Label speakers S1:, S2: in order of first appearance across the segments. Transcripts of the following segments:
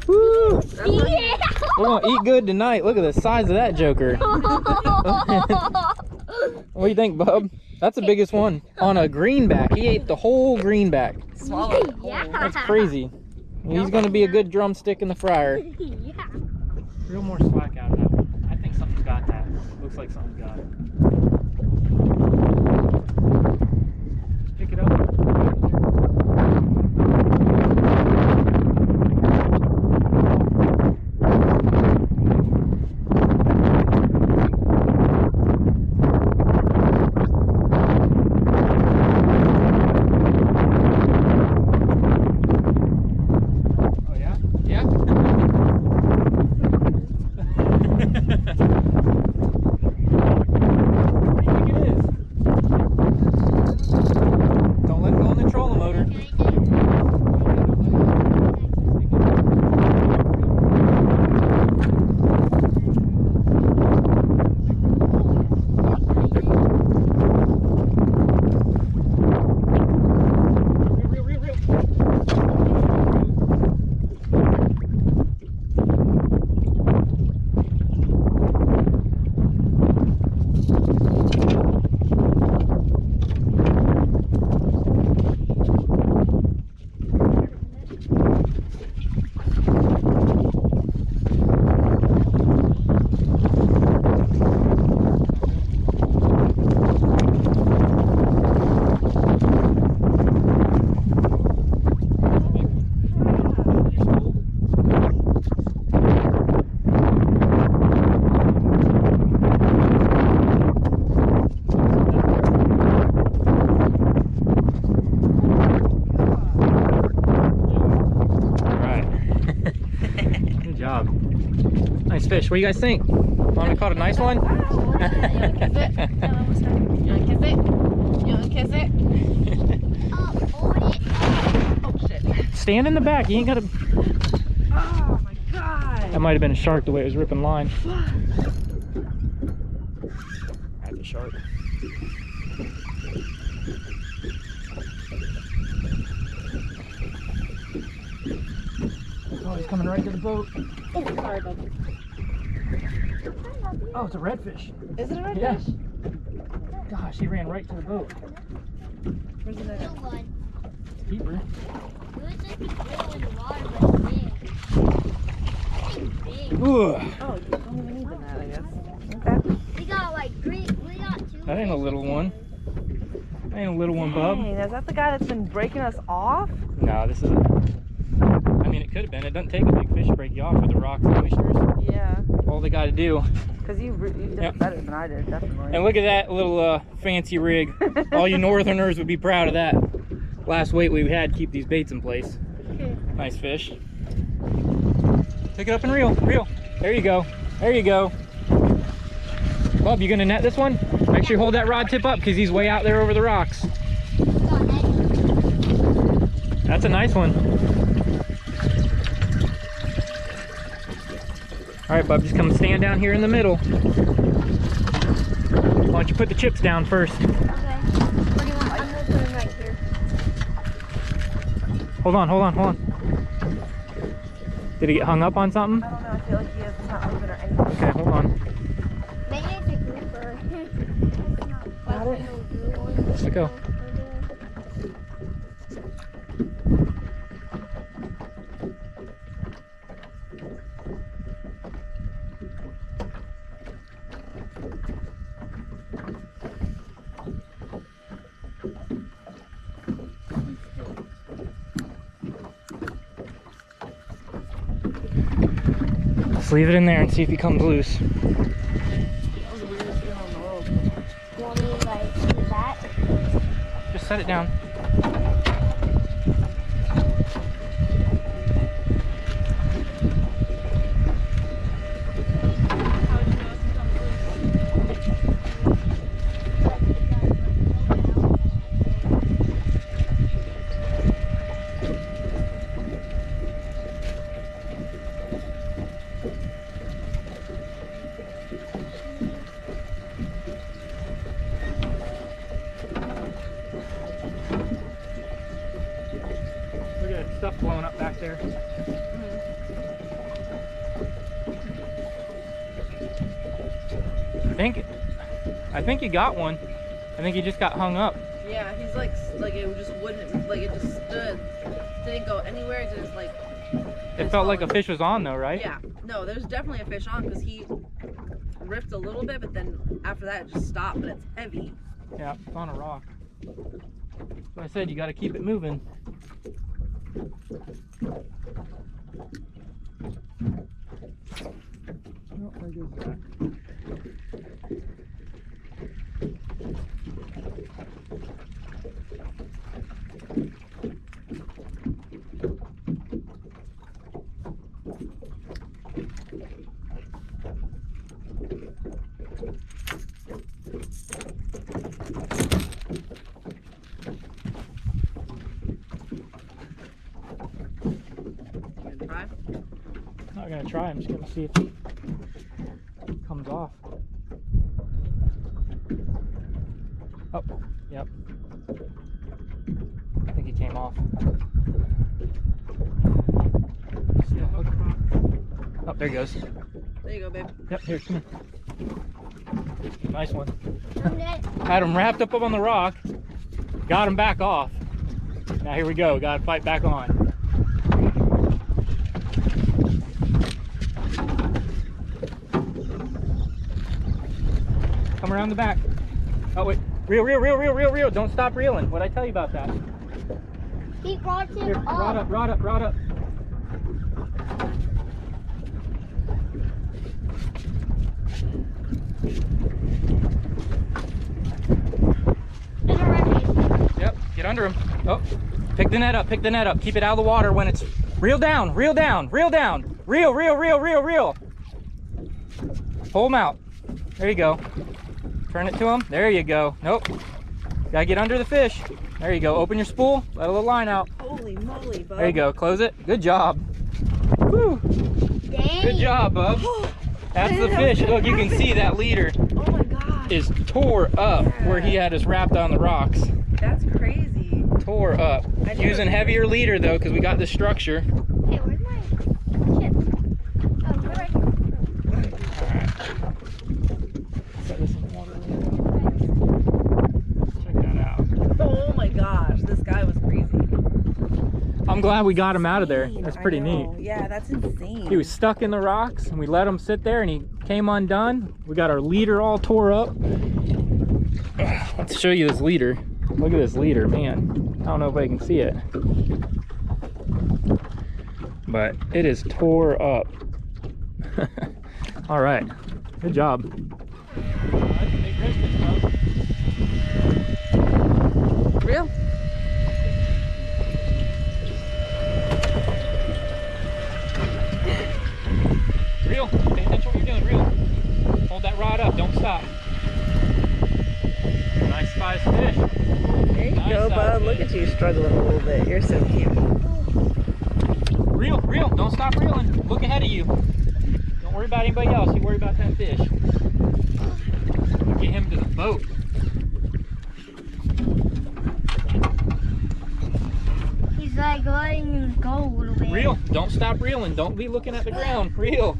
S1: Woo!
S2: Yeah.
S1: We're gonna eat good tonight. Look at the size of that joker. What do you think, bub? That's the biggest one. On a greenback. He ate the whole greenback.
S2: Swallowed it whole.
S3: Yeah.
S1: That's crazy. He's gonna be a good drumstick in the fryer.
S3: Yeah.
S1: Real more slack out of that one. I think something's got that. Looks like something's got it. Just pick it up. Oh yeah? Yeah? Don't let go on the trolling motor. Nice fish. What do you guys think? Mom caught a nice one?
S2: You wanna kiss it? You wanna kiss it? You wanna kiss it? Oh shit.
S1: Stand in the back. You ain't got to.
S2: Oh my god.
S1: That might have been a shark the way it was ripping line. That's a shark. Oh, he's coming right to the boat.
S2: Oh, sorry, baby.
S1: Oh, it's a redfish.
S2: Is it a redfish?
S1: Yeah. Gosh, he ran right to the boat.
S2: Where's it at?
S1: Keeper.
S3: It was just a grill in the water, but big. I think big.
S1: Ugh.
S2: Oh, you don't even need the net, I guess. Okay.
S3: We got like three. We got two.
S1: That ain't a little one. That ain't a little one, bub.
S2: Dang, is that the guy that's been breaking us off?
S1: No, this is a. I mean, it could have been. It doesn't take a big fish to break you off with the rocks and oysters.
S2: Yeah.
S1: All they got to do.
S2: Because you did
S1: Yep.
S2: it better than I did, definitely.
S1: And look at that little fancy rig. All you northerners would be proud of that. Last weight we had to keep these baits in place.
S2: Okay.
S1: Nice fish. Pick it up and reel. Reel. There you go. There you go. Bub, you gonna net this one? Make sure you hold that rod tip up because he's way out there over the rocks. That's a nice one. All right, bub, just come stand down here in the middle. Why don't you put the chips down first?
S3: Okay. Where do you want? I'm gonna put them right here.
S1: Hold on, hold on, hold on. Did he get hung up on something?
S2: I don't know, I feel like he is not moving or anything.
S1: Okay, hold on.
S3: Maybe it's a grouper.
S2: Got it?
S1: Let's go. Just leave it in there and see if he comes loose.
S3: You want me to like do that?
S1: Just set it down. Look at that stuff blowing up back there. think you got one. I think he just got hung up.
S2: Yeah, he's like it just wouldn't, like it just stood. Didn't go anywhere, just like...
S1: It felt like a fish was on though, right?
S2: Yeah, no, there's definitely a fish on because he ripped a little bit, but then after that it just stopped, but it's heavy.
S1: Yeah, it's on a rock. So I said you got to keep it moving. Oh, there goes that.
S2: Try?
S1: I'm not gonna try. I'm just gonna see if it comes off. Oh, yep. I think he came off. Still hooked. Oh, there he goes.
S2: There you go, babe.
S1: Yep, here, come here. Nice one.
S3: Okay.
S1: Had him wrapped up on the rock. Got him back off. Now here we go. Got to fight back on. Come around the back. Oh wait, reel. Don't stop reeling. What'd I tell you about that?
S3: Keep rotting
S1: Here, rod up.
S3: There's a redfish.
S1: Yep, get under him. Oh, pick the net up. Keep it out of the water when it's... Reel down. Reel. Pull him out. There you go. Turn it to him. There you go. Nope. Gotta get under the fish. There you go. Open your spool. Let a little line out.
S2: Holy moly, bub.
S1: There you go. Close it. Good job. Woo.
S3: Dang.
S1: Good job, bub. That's the fish. Look, you can see that leader
S2: Oh my gosh.
S1: is tore up where he had us wrapped on the rocks.
S2: That's crazy.
S1: Tore up.
S2: I knew
S1: Using
S2: it.
S1: heavier leader though, because we got the structure.
S3: Hey, where's my chip? Oh, you're right.
S1: Set this in the water. Check that out.
S2: Oh my gosh, this guy was crazy.
S1: I'm glad we got him out of there. That's
S2: I
S1: pretty neat.
S2: know. Yeah, that's insane.
S1: He was stuck in the rocks and we let him sit there and he came undone. We got our leader all tore up. Let's show you this leader. Look at this leader, man. I don't know if I can see it. But it is tore up. All right, good job.
S2: Real?
S1: Reel, pay attention to what you're doing, reel. Hold that rod up, don't stop. Nice size fish.
S2: There you go, bub. Look at you struggling a little bit. You're so cute.
S1: Reel, don't stop reeling. Look ahead of you. Don't worry about anybody else, you worry about that fish. Get him to the boat.
S3: He's like letting him go a little bit.
S1: Reel, don't stop reeling. Don't be looking at the ground. Reel.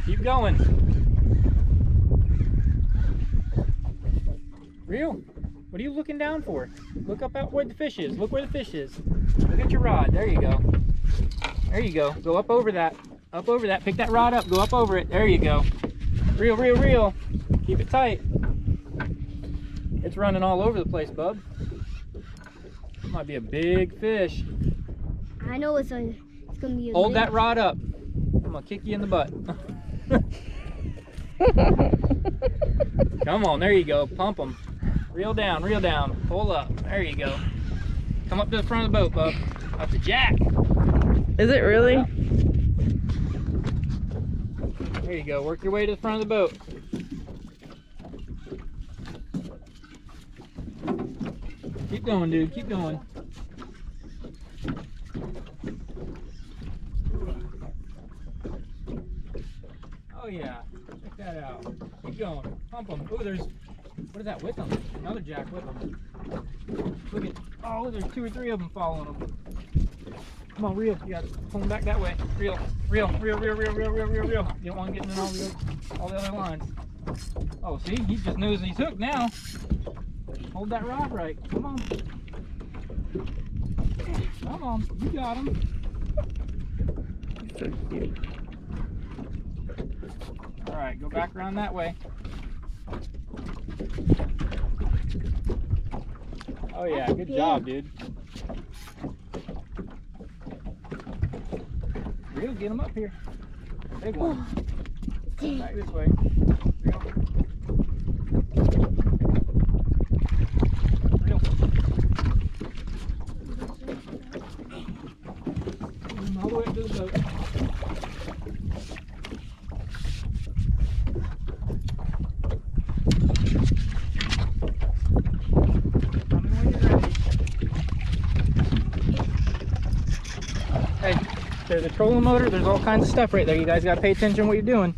S1: Keep going. Reel. What are you looking down for? Look up out where the fish is. Look where the fish is. Look at your rod. There you go. There you go. Go up over that. Up over that. Pick that rod up. Go up over it. There you go. Reel. Keep it tight. It's running all over the place, bub. Might be a big fish.
S3: I know it's gonna be a
S1: Hold
S3: big-
S1: that rod up. I'm gonna kick you in the butt. Come on, there you go. Pump them. Reel down. Pull up. There you go. Come up to the front of the boat, bub. That's a jack.
S2: Is it really?
S1: Yeah. There you go. Work your way to the front of the boat. Keep going, dude. Keep going. Oh yeah. Check that out. Keep going. Pump them. Oh, there's... What is that with them? Another jack with them. Look at... Oh, there's 2 or 3 of them following them. Come on, reel. You gotta pull him back that way. Reel. Reel. Reel. Reel. Reel. Reel. Reel. Reel. Reel. You don't want him getting in all the other lines. Oh, see, he just knows he's hooked now. Hold that rod right. Come on. Come on. You got him.
S2: So cute.
S1: All right, go back around that way. Oh yeah, good job, dude. Reel, get him up here. Big one. Back this way. Reel. Reel. Bring him all the way up to the boat. Hey, there's a trolling motor, there's all kinds of stuff right there. You guys gotta pay attention to what you're doing.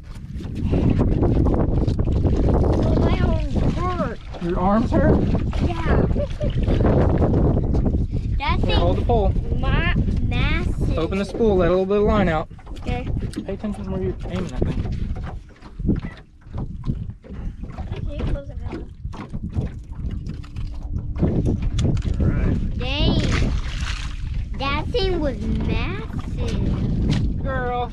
S3: My arms hurt.
S1: Your arms hurt?
S3: Yeah. That
S1: Here, hold the pole.
S3: massive.
S1: Open the spool, let a little bit of line out.
S3: Okay.
S1: Pay attention to where you're aiming that thing.
S3: Okay, close it now.
S1: Alright.
S3: Dang. That thing was massive.
S1: Girl.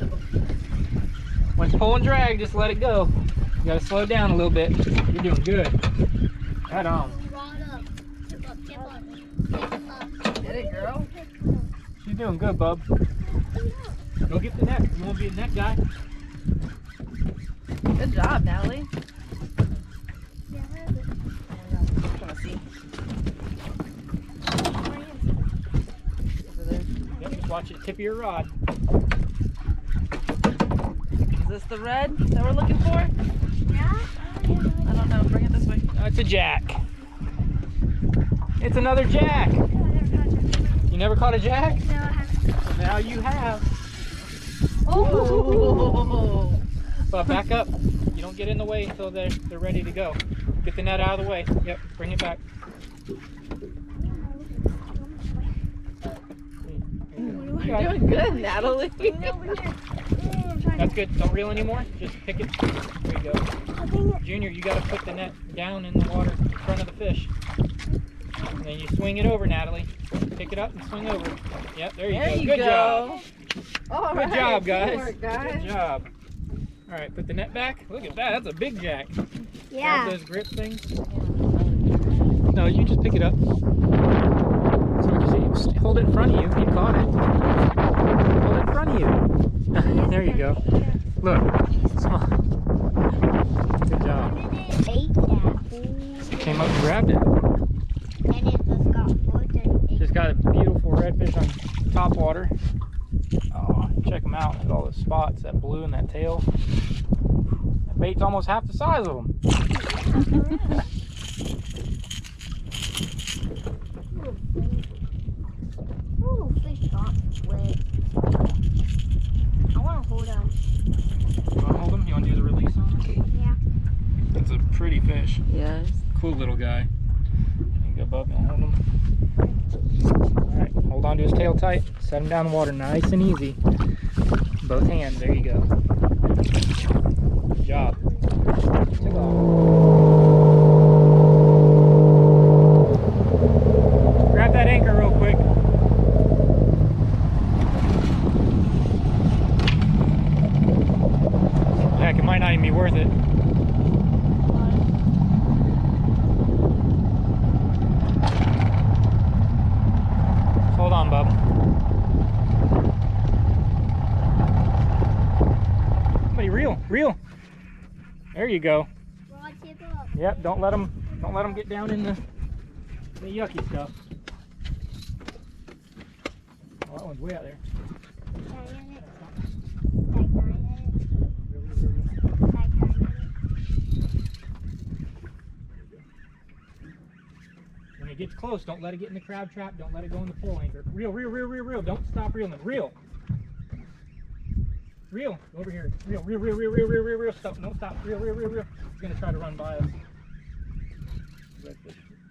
S1: When it's pull and drag, just let it go. You gotta slow down a little bit. You're doing good. Right on.
S3: Rod up. Tip up, tip up. Tip up.
S2: Get it, girl.
S1: She's doing good, bub. Go get the net. You wanna be a net guy?
S2: Good job, Natalie.
S3: Yeah,
S2: I'm trying to see. Over there.
S1: Yep, just watch it tip of your rod.
S2: Is this the red that we're looking for?
S3: yeah.
S2: I don't know. Bring it this way.
S1: It's a jack. It's another jack. You never caught a jack?
S3: No, I haven't.
S1: Now you have.
S2: Oh.
S1: But back up. You don't get in the way until they're ready to go. Get the net out of the way. Yep, bring it back.
S2: You're doing good, Natalie.
S1: That's good. Don't reel anymore. Just pick it. There you go. Junior, you got to put the net down in the water in front of the fish. And then you swing it over, Natalie. Pick it up and swing over. Yep, there you go. Good job.
S2: All
S1: Good job, guys.
S2: Teamwork, guys.
S1: Good job. All right, put the net back. Look at that. That's a big jack.
S3: Yeah.
S1: Grab those grip things. No, you just pick it up. So you just hold it in front of you. You caught it. Hold it in front of you. There you go. Look. Small. Good job.
S3: Ate that.
S1: Came up and grabbed it.
S3: And it just got floated.
S1: Just got a beautiful redfish on top water. Oh, check them out. Look at all those spots, that blue and that tail. That bait's almost half the size of them.
S3: Ooh, fish got wet. I want to hold him.
S1: You want to hold him? You want to do the release on him?
S3: Yeah.
S1: That's a pretty fish.
S2: Yes.
S1: Cool little guy. There you go, bub. Hold him. Alright, hold on to his tail tight. Set him down in the water nice and easy. Both hands. There you go. Good job. Took off. Grab that anchor real quick. Heck, it might not even be worth it. Hold on, bub. Somebody reel. There you go.
S3: Rod tip up.
S1: Yep, don't let them get down in the yucky stuff. Oh, that one's way out there. When it gets close, don't let it get in the crab trap. Don't let it go in the pole anchor. Reel. Don't stop reeling. Reel. Over here. Reel. Stop. Don't stop. Reel. He's gonna try to run by us.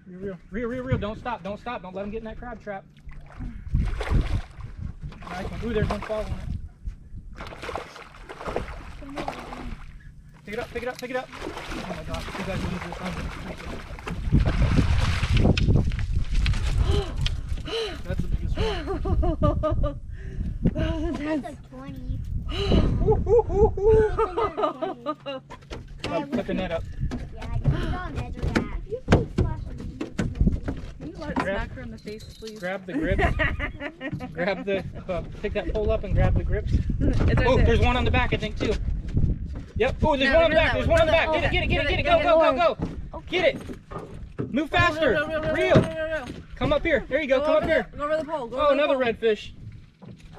S1: Reel. Don't stop. Don't let him get in that crab trap. Nice one. Ooh, there's one following it. Pick it up, pick it up, pick it up. Oh my gosh, you guys need this. That's the biggest one.
S3: That's a 20.
S1: Put the net up.
S3: Yeah, I just don't measure that. You keep flashing me.
S2: Can you let smack her in the face, please?
S1: Grab the grips. Grab the, pick that pole up and grab the grips.
S2: It's right
S1: Oh,
S2: there.
S1: there's one on the back, I think, too. Yep. Oh, there's
S2: No,
S1: one on the
S2: no,
S1: back.
S2: no,
S1: There's one on the
S2: no,
S1: back.
S2: no.
S1: Get it, get it, get it, get it.
S2: Get
S1: Go,
S2: it,
S1: go, go, go. Get it. Move faster. Reel. Come up here. There you go. Come up here.
S2: Go over the pole. Go
S1: Oh,
S2: over the
S1: another
S2: pole.
S1: redfish.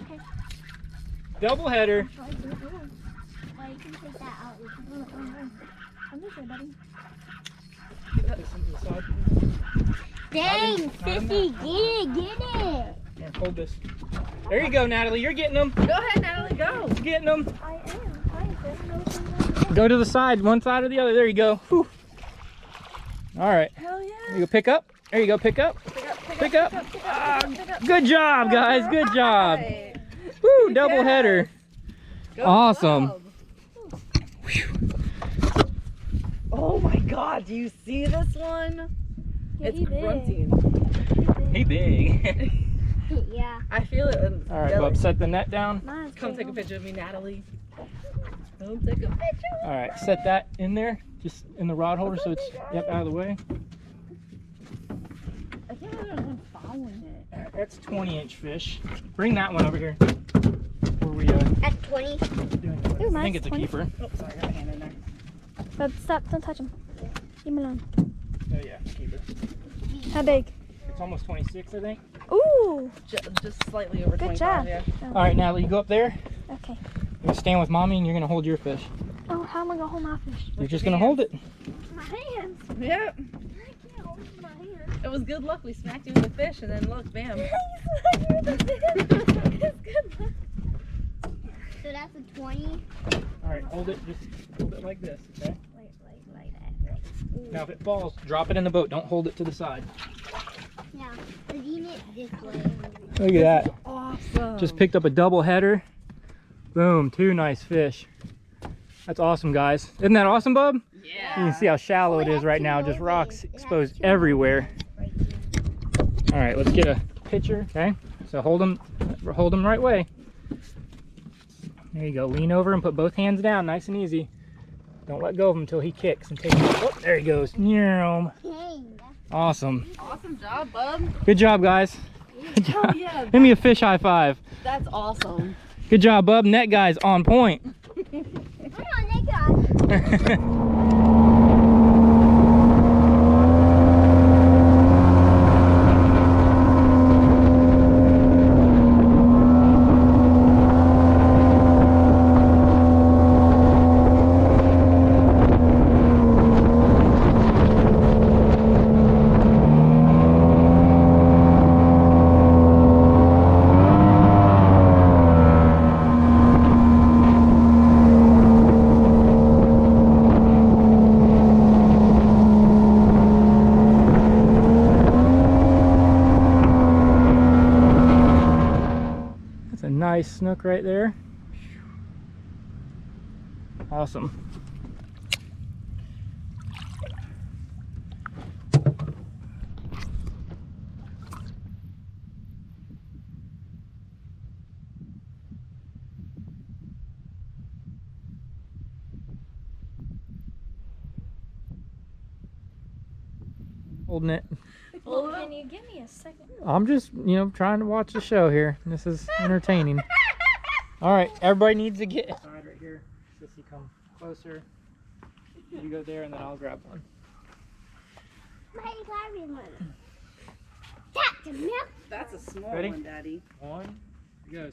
S3: Okay.
S1: Double header.
S3: Well, you can take that out. I'm just here, buddy.
S1: This into the side.
S3: Dang,
S1: Not in
S3: Sissy, get it.
S1: Here, hold this. There you go, Natalie. You're getting them.
S2: Go ahead, Natalie. Go.
S1: Getting them.
S3: I am.
S1: Go to the side, one side or the other. There you go. Whew. All right.
S2: Hell yeah.
S1: There you go. Pick up. There you go. Pick up. Pick up. Ah,
S2: Pick up.
S1: good job, guys. Good job.
S2: Right.
S1: Woo, double
S2: Yes.
S1: header.
S2: Go
S1: Awesome.
S2: club. Oh my God, do you see this one?
S3: Yeah,
S2: It's
S3: he big.
S2: grunting.
S1: Hey, big.
S3: Yeah.
S2: I feel it. In his
S1: All right,
S2: belly.
S1: bub. Set the net down.
S3: Mine's
S2: Come
S3: big.
S2: take a picture of me, Natalie. Come take a picture.
S1: All right, set that in there, just in the rod holder, so it's out of the way.
S2: I think there's one following it.
S1: All right, that's 20-inch fish. Bring that one over here. Where we
S3: At 20.
S1: doing?
S3: Ooh,
S1: I think
S3: mine's
S1: it's a
S3: 20.
S1: keeper.
S2: Oh, sorry, I got a hand in there.
S3: But stop, don't touch him. Leave him alone.
S1: Oh yeah, keeper.
S3: How big?
S1: It's almost 26, I think.
S3: Ooh.
S2: Just slightly over
S3: Good
S2: 25,
S3: job.
S2: yeah.
S1: All right, Natalie, you go up there.
S3: Okay.
S1: You're gonna stand with mommy, and you're gonna hold your fish.
S3: Oh, how am I gonna hold my fish?
S1: You're just gonna hold it.
S3: My hands.
S2: Yeah.
S3: I can't hold my hands.
S2: It was good luck. We smacked you with the fish, and then look, bam.
S3: So that's a 20.
S1: All right, hold it. Just hold it like this, okay?
S3: Like that.
S1: Now, if it falls, drop it in the boat. Don't hold it to the side.
S3: Now, lean it this way.
S1: Look at that.
S2: Awesome.
S1: Just picked up a double header. Boom, 2 nice fish. That's awesome, guys. Isn't that awesome, bub? You
S2: Yeah.
S1: can see how shallow it is right now. Just rocks exposed everywhere. All right, let's get a picture, okay? So hold them the right way. There you go. Lean over and put both hands down, nice and easy. Don't let go of him until he kicks and takes it. Oh, there he goes.
S3: Dang.
S1: Awesome.
S2: Awesome job, bub.
S1: Good job, guys. Good
S2: Oh,
S1: job.
S2: yeah.
S1: Give me a fish high five.
S2: That's awesome.
S1: Good job, bub. Net guys on point.
S3: Come on, they got it.
S1: A nice snook right there. Awesome. Holding it.
S3: Well, can you give me a second?
S1: I'm just, trying to watch the show here. This is entertaining. All right, everybody needs to get side right here. Sissy, come closer. You go there, and then I'll grab one.
S3: That's a milk.
S2: That's a small
S1: Ready?
S2: one, Daddy.
S1: One, it goes.